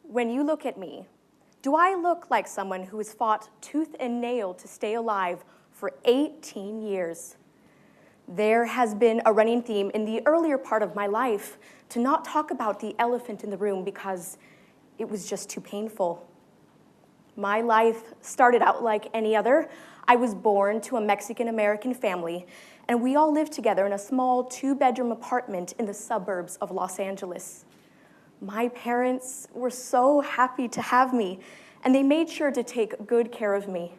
When you look at me, do I look like someone who has fought tooth and nail to stay alive for 18 years? There has been a running theme in the earlier part of my life to not talk about the elephant in the room because it was just too painful. My life started out like any other. I was born to a Mexican-American family, and we all lived together in a small 2-bedroom apartment in the suburbs of Los Angeles. My parents were so happy to have me, and they made sure to take good care of me.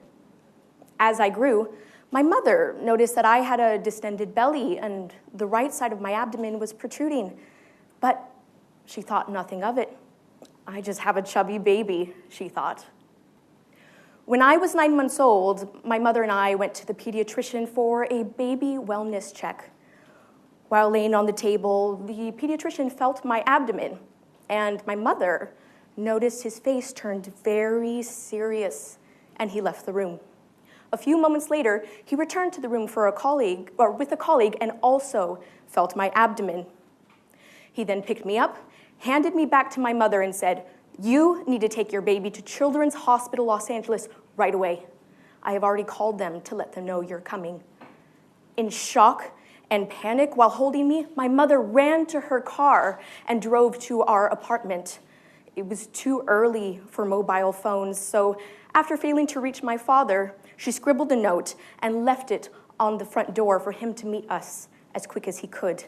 As I grew, my mother noticed that I had a distended belly and the right side of my abdomen was protruding, but she thought nothing of it. I just have a chubby baby, she thought. When I was 9 months old, my mother and I went to the pediatrician for a baby wellness check. While laying on the table, the pediatrician felt my abdomen, and my mother noticed his face turned very serious, and he left the room. A few moments later, he returned to the room with a colleague and also felt my abdomen. He then picked me up, handed me back to my mother and said, "You need to take your baby to Children's Hospital Los Angeles right away. I have already called them to let them know you're coming." In shock and panic while holding me, my mother ran to her car and drove to our apartment. It was too early for mobile phones, so after failing to reach my father, she scribbled a note and left it on the front door for him to meet us as quick as he could.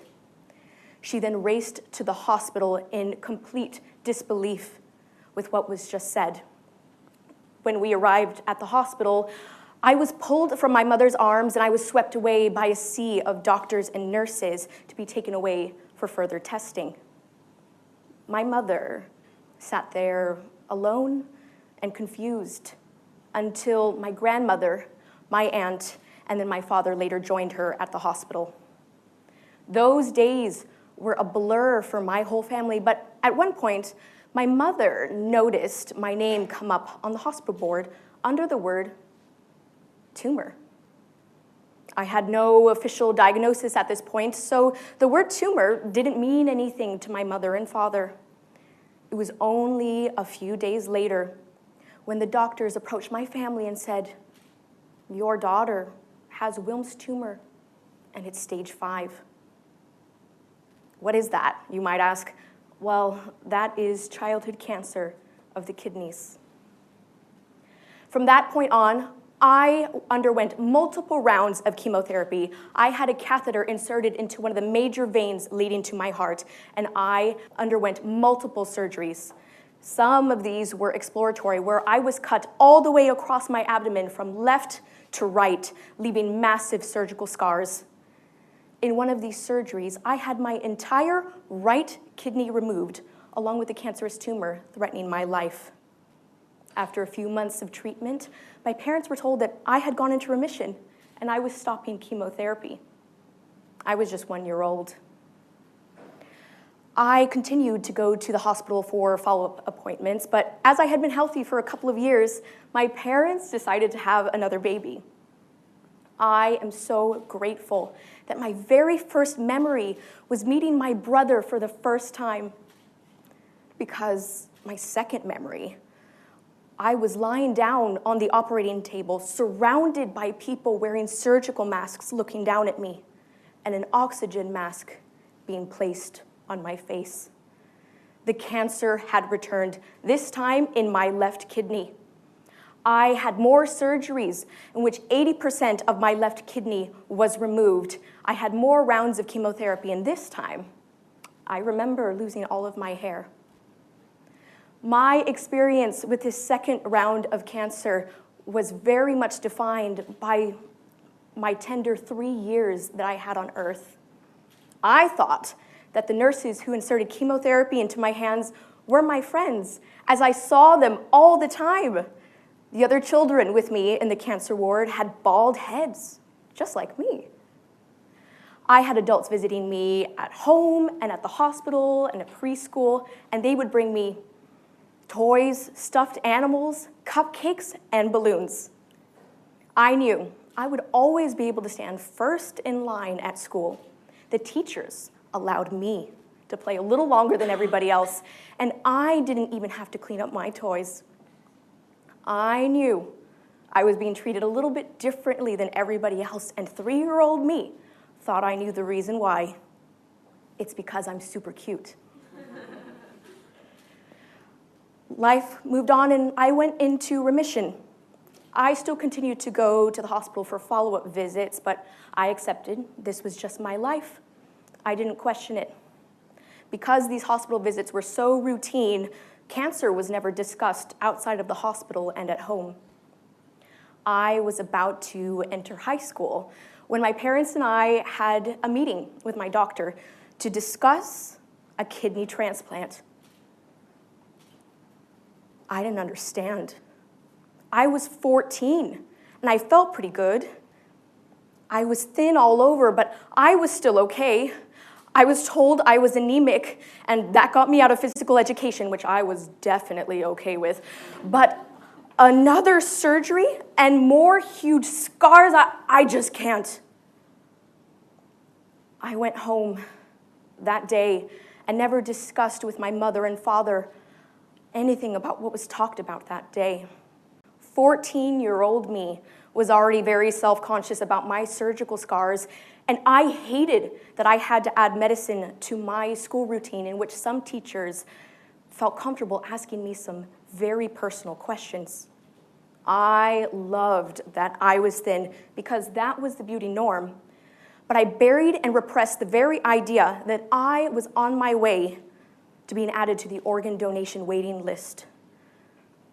She then raced to the hospital in complete disbelief with what was just said. When we arrived at the hospital, I was pulled from my mother's arms and I was swept away by a sea of doctors and nurses to be taken away for further testing. My mother sat there alone and confused until my grandmother, my aunt, and then my father later joined her at the hospital. Those days were a blur for my whole family, but at one point, my mother noticed my name come up on the hospital board under the word tumor. I had no official diagnosis at this point, so the word tumor didn't mean anything to my mother and father. It was only a few days later when the doctors approached my family and said, "Your daughter has Wilms tumor, and it's stage 5. What is that, you might ask? Well, that is childhood cancer of the kidneys. From that point on, I underwent multiple rounds of chemotherapy. I had a catheter inserted into one of the major veins leading to my heart, and I underwent multiple surgeries. Some of these were exploratory, where I was cut all the way across my abdomen from left to right, leaving massive surgical scars. In one of these surgeries, I had my entire right kidney removed, along with a cancerous tumor threatening my life. After a few months of treatment, my parents were told that I had gone into remission and I was stopping chemotherapy. I was just 1 year old. I continued to go to the hospital for follow-up appointments, but as I had been healthy for a couple of years, my parents decided to have another baby. I am so grateful that my very first memory was meeting my brother for the first time, because my second memory, I was lying down on the operating table, surrounded by people wearing surgical masks looking down at me, and an oxygen mask being placed on my face. The cancer had returned, this time in my left kidney. I had more surgeries in which 80% of my left kidney was removed. I had more rounds of chemotherapy, and this time, I remember losing all of my hair. My experience with this second round of cancer was very much defined by my tender 3 years that I had on Earth. I thought that the nurses who inserted chemotherapy into my hands were my friends, as I saw them all the time. The other children with me in the cancer ward had bald heads, just like me. I had adults visiting me at home and at the hospital and at preschool, and they would bring me toys, stuffed animals, cupcakes, and balloons. I knew I would always be able to stand first in line at school. The teachers allowed me to play a little longer than everybody else, and I didn't even have to clean up my toys. I knew I was being treated a little bit differently than everybody else, and 3-year-old me thought I knew the reason why. It's because I'm super cute. Life moved on, and I went into remission. I still continued to go to the hospital for follow-up visits, but I accepted this was just my life. I didn't question it. Because these hospital visits were so routine, cancer was never discussed outside of the hospital and at home. I was about to enter high school when my parents and I had a meeting with my doctor to discuss a kidney transplant. I didn't understand. I was 14, and I felt pretty good. I was thin all over, but I was still okay. I was told I was anemic, and that got me out of physical education, which I was definitely okay with. But another surgery and more huge scars, I just can't. I went home that day and never discussed with my mother and father anything about what was talked about that day. 14-year-old me was already very self-conscious about my surgical scars, and I hated that I had to add medicine to my school routine in which some teachers felt comfortable asking me some very personal questions. I loved that I was thin because that was the beauty norm, but I buried and repressed the very idea that I was on my way to being added to the organ donation waiting list.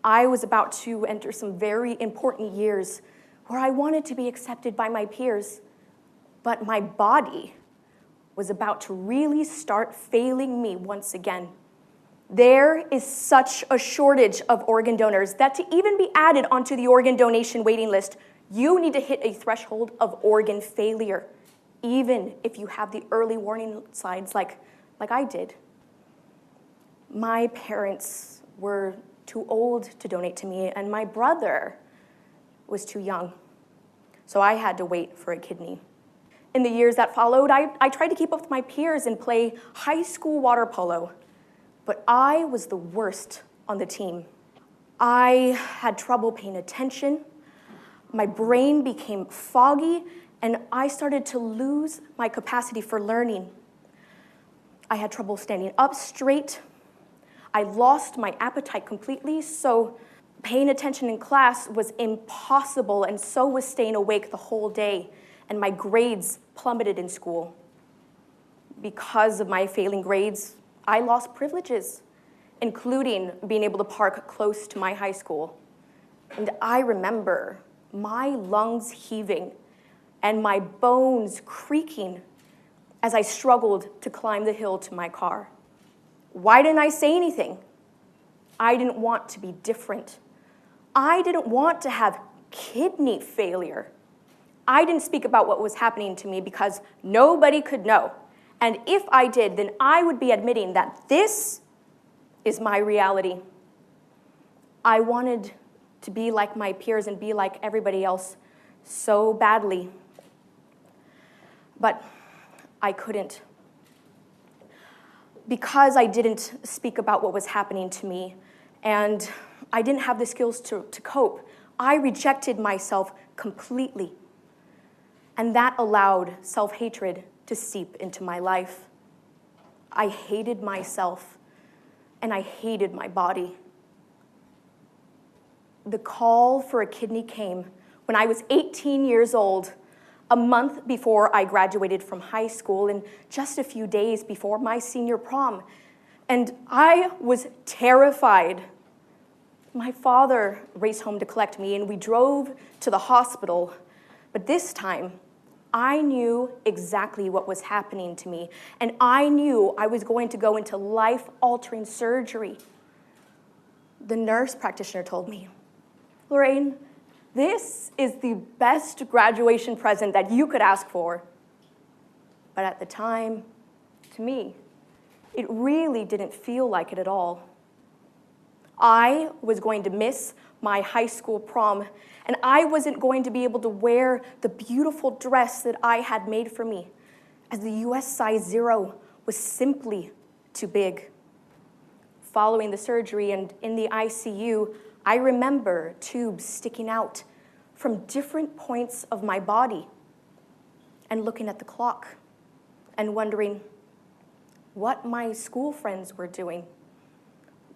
I was about to enter some very important years where I wanted to be accepted by my peers, but my body was about to really start failing me once again. There is such a shortage of organ donors that to even be added onto the organ donation waiting list, you need to hit a threshold of organ failure, even if you have the early warning signs like I did. My parents were too old to donate to me, and my brother was too young. So I had to wait for a kidney. In the years that followed, I tried to keep up with my peers and play high school water polo, but I was the worst on the team. I had trouble paying attention, my brain became foggy, and I started to lose my capacity for learning. I had trouble standing up straight. I lost my appetite completely, so paying attention in class was impossible, and so was staying awake the whole day, and my grades plummeted in school. Because of my failing grades, I lost privileges, including being able to park close to my high school. And I remember my lungs heaving and my bones creaking as I struggled to climb the hill to my car. Why didn't I say anything? I didn't want to be different. I didn't want to have kidney failure. I didn't speak about what was happening to me because nobody could know. And if I did, then I would be admitting that this is my reality. I wanted to be like my peers and be like everybody else so badly. But I couldn't. Because I didn't speak about what was happening to me, and I didn't have the skills to cope, I rejected myself completely. And that allowed self-hatred to seep into my life. I hated myself, and I hated my body. The call for a kidney came when I was 18 years old, a month before I graduated from high school and just a few days before my senior prom. And I was terrified. My father raced home to collect me, and we drove to the hospital. But this time, I knew exactly what was happening to me, and I knew I was going to go into life-altering surgery. The nurse practitioner told me, "Lorraine, this is the best graduation present that you could ask for." But at the time, to me, it really didn't feel like it at all. I was going to miss my high school prom, and I wasn't going to be able to wear the beautiful dress that I had made for me, as the US size 0 was simply too big. Following the surgery and in the ICU, I remember tubes sticking out from different points of my body and looking at the clock and wondering what my school friends were doing.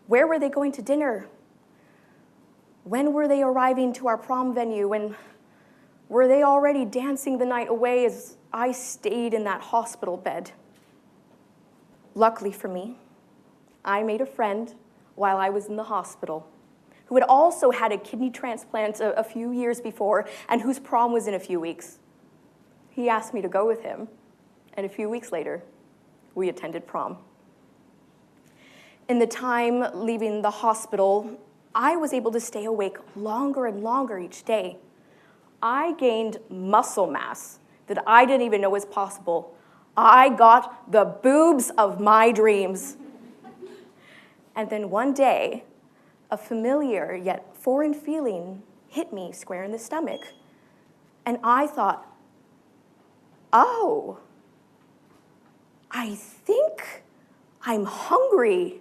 Where were they going to dinner? When were they arriving to our prom venue? And were they already dancing the night away as I stayed in that hospital bed? Luckily for me, I made a friend while I was in the hospital who had also had a kidney transplant a few years before and whose prom was in a few weeks. He asked me to go with him, and a few weeks later, we attended prom. In the time leaving the hospital, I was able to stay awake longer and longer each day. I gained muscle mass that I didn't even know was possible. I got the boobs of my dreams. And then one day, a familiar yet foreign feeling hit me square in the stomach. And I thought, oh, I think I'm hungry.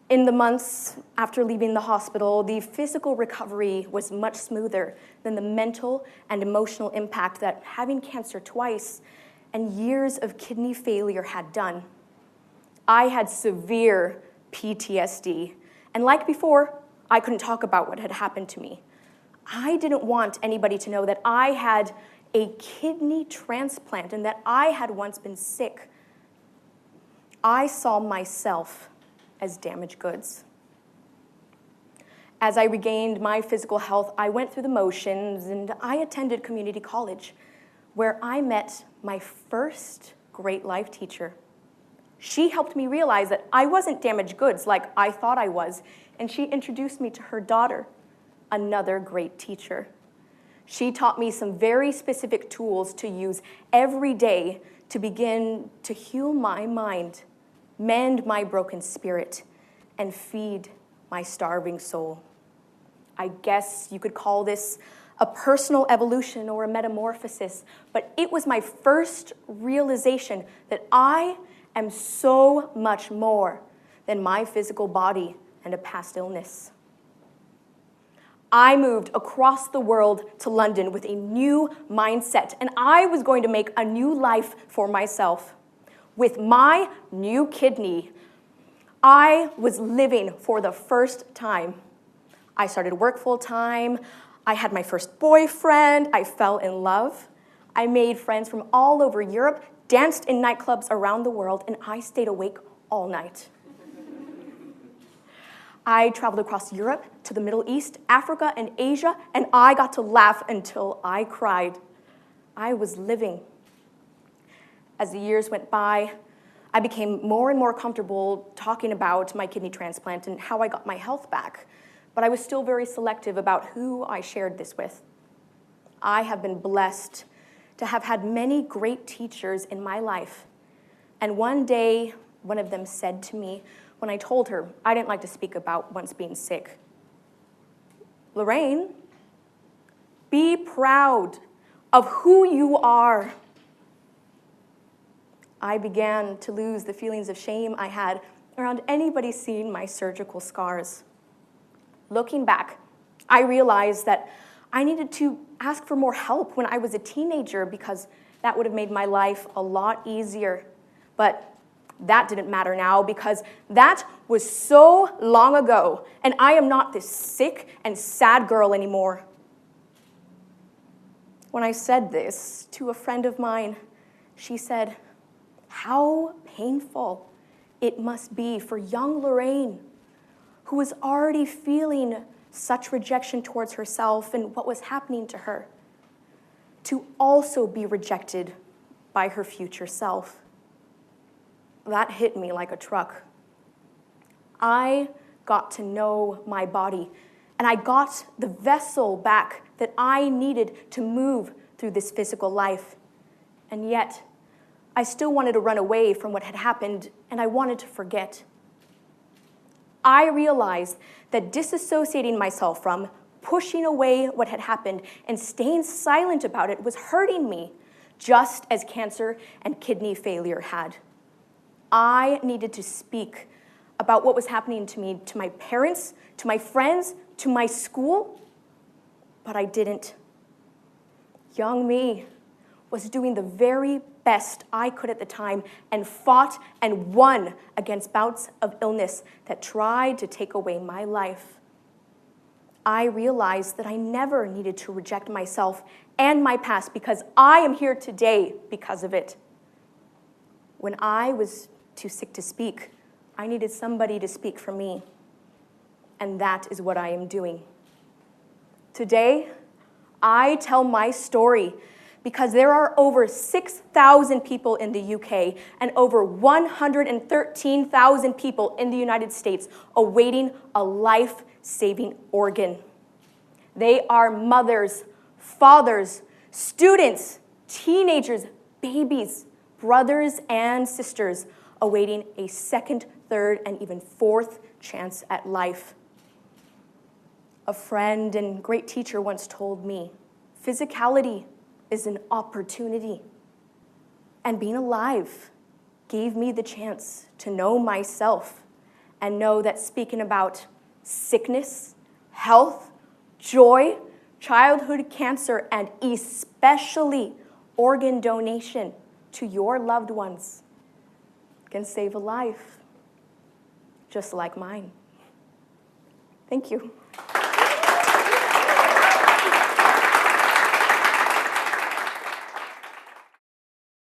In the months after leaving the hospital, the physical recovery was much smoother than the mental and emotional impact that having cancer twice and years of kidney failure had done. I had severe PTSD, and like before, I couldn't talk about what had happened to me. I didn't want anybody to know that I had a kidney transplant and that I had once been sick. I saw myself as damaged goods. As I regained my physical health, I went through the motions and I attended community college, where I met my first great life teacher. She helped me realize that I wasn't damaged goods like I thought I was, and she introduced me to her daughter, another great teacher. She taught me some very specific tools to use every day to begin to heal my mind, mend my broken spirit, and feed my starving soul. I guess you could call this a personal evolution or a metamorphosis, but it was my first realization that I am so much more than my physical body and a past illness. I moved across the world to London with a new mindset, and I was going to make a new life for myself. With my new kidney, I was living for the first time. I started work full-time. I had my first boyfriend. I fell in love. I made friends from all over Europe, danced in nightclubs around the world, and I stayed awake all night. I traveled across Europe to the Middle East, Africa, and Asia, and I got to laugh until I cried. I was living. As the years went by, I became more and more comfortable talking about my kidney transplant and how I got my health back, but I was still very selective about who I shared this with. I have been blessed to have had many great teachers in my life, and one day, one of them said to me, when I told her I didn't like to speak about once being sick, "Lorraine, be proud of who you are." I began to lose the feelings of shame I had around anybody seeing my surgical scars. Looking back, I realized that I needed to ask for more help when I was a teenager because that would have made my life a lot easier. But that didn't matter now because that was so long ago, and I am not this sick and sad girl anymore. When I said this to a friend of mine, she said, "How painful it must be for young Lorraine, who was already feeling such rejection towards herself and what was happening to her, to also be rejected by her future self." That hit me like a truck. I got to know my body, and I got the vessel back that I needed to move through this physical life. And yet, I still wanted to run away from what had happened, and I wanted to forget. I realized that disassociating myself from, pushing away what had happened, and staying silent about it was hurting me, just as cancer and kidney failure had. I needed to speak about what was happening to me, to my parents, to my friends, to my school, but I didn't. Young me was doing the very best I could at the time and fought and won against bouts of illness that tried to take away my life. I realized that I never needed to reject myself and my past because I am here today because of it. When I was too sick to speak, I needed somebody to speak for me. And that is what I am doing. Today, I tell my story because there are over 6,000 people in the UK and over 113,000 people in the United States awaiting a life-saving organ. They are mothers, fathers, students, teenagers, babies, brothers and sisters awaiting a second, third, and even fourth chance at life. A friend and great teacher once told me, physicality is an opportunity. And being alive gave me the chance to know myself and know that speaking about sickness, health, joy, childhood cancer, and especially organ donation to your loved ones can save a life, just like mine. Thank you.